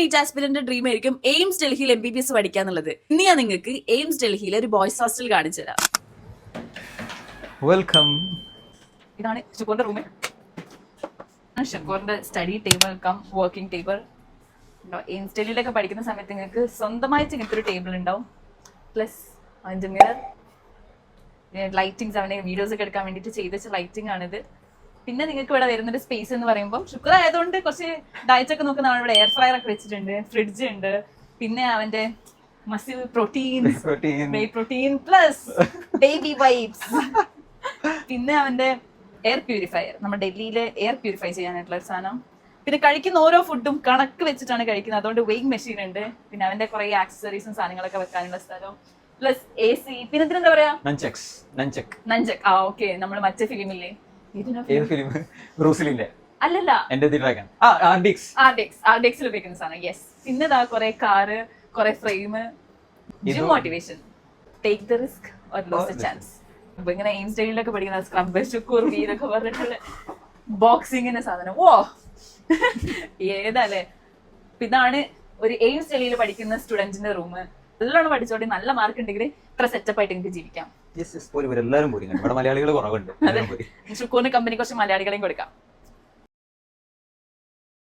NEET aspirant dream ആയിരിക്കും AIIMS ഡൽഹിയിൽ MBBS പഠിക്കാന്നുള്ളത്. ഇന്ന് ഞാൻ നിങ്ങൾക്ക് എയിംസ് ഡൽഹിയിലെ ഒരു ബോയ്സ് ഹോസ്റ്റൽ കാണിച്ചു തരാം. വെൽക്കം. ഇതാണ് ഷുക്കൂറിന്റെ റൂം. ഷുക്കൂറിന്റെ study table cum working table. AIIMS ഡൽഹിയിലൊക്കെ പഠിക്കുന്ന സമയത്ത് നിങ്ങൾക്ക് സ്വന്തമായിട്ട് ഇങ്ങനത്തെ ഒരു ടേബിൾ ഉണ്ടാവും. പ്ലസ് അതിന്റെ മിറർ, ലൈറ്റിങ്സ്, അവന്റെ വീഡിയോസ് ഒക്കെ എടുക്കാൻ വേണ്ടിയിട്ട് ചെയ്ത് വെച്ച ലൈറ്റിംഗ് ആണിത്. പിന്നെ നിങ്ങൾക്ക് ഇവിടെ വരുന്നൊരു സ്പേസ് എന്ന് പറയുമ്പോൾ ശുക്ർ ആയതുകൊണ്ട് കുറച്ച് ഡയറ്റ് ഒക്കെ നോക്കുന്ന ഇവിടെ എയർ ഫ്രയർ ഒക്കെ വെച്ചിട്ടുണ്ട്, ഫ്രിഡ്ജ് ഉണ്ട്, പിന്നെ അവന്റെ muscle protein plus baby vibes, പിന്നെ അവന്റെ എയർ പ്യൂരിഫയർ, നമ്മുടെ ഡൽഹിയിലെ എയർ പ്യൂരിഫൈ ചെയ്യാനായിട്ടുള്ള ഒരു സാധനം. പിന്നെ കഴിക്കുന്ന ഓരോ ഫുഡും കണക്ക് വെച്ചിട്ടാണ് കഴിക്കുന്നത്, അതുകൊണ്ട് വെയിങ് മെഷീൻ ഉണ്ട്. പിന്നെ അവന്റെ കുറെ ആക്സസറീസും സാധനങ്ങളൊക്കെ വെക്കാനുള്ള സ്ഥലം, പ്ലസ് AC. പിന്നെ ഇതിനെന്താ പറയാ, നഞ്ചക്. ആ ഓക്കെ, നമ്മള് മറ്റേ ഫിലിമില്ലേ, അല്ലല്ല ആർഡിക്സിൽ ഉപയോഗിക്കുന്ന സാധനം. യെസ്. പിന്നെ ഇതാ കുറെ കാറ്, കുറെ frame, gym motivation, take the risk or lose the chance. അപ്പൊ ഇങ്ങനെ എയിംസ് ഡൽഹിയിലൊക്കെ പഠിക്കുന്ന സ്ക്രബ്, ഷുക്കൂർ, വീരൊക്കെ പറഞ്ഞിട്ടുള്ള ബോക്സിങ്ങിന്റെ സാധനം. ഓ ഏതല്ലേ. ഇതാണ് ഒരു എയിംസ് ഡൽഹിയിൽ പഠിക്കുന്ന സ്റ്റുഡന്റിന്റെ റൂം. നല്ലോണം പഠിച്ചോണ്ടി നല്ല മാർക്ക് ഉണ്ടെങ്കിൽ ഇത്ര സെറ്റപ്പ് ആയിട്ട് നിങ്ങൾക്ക് ജീവിക്കാം. മലയാളികൾ കുറവുണ്ട്. ഷുക്കൂറിന് കമ്പനി കുറച്ച് മലയാളികളെയും കൊടുക്കാം.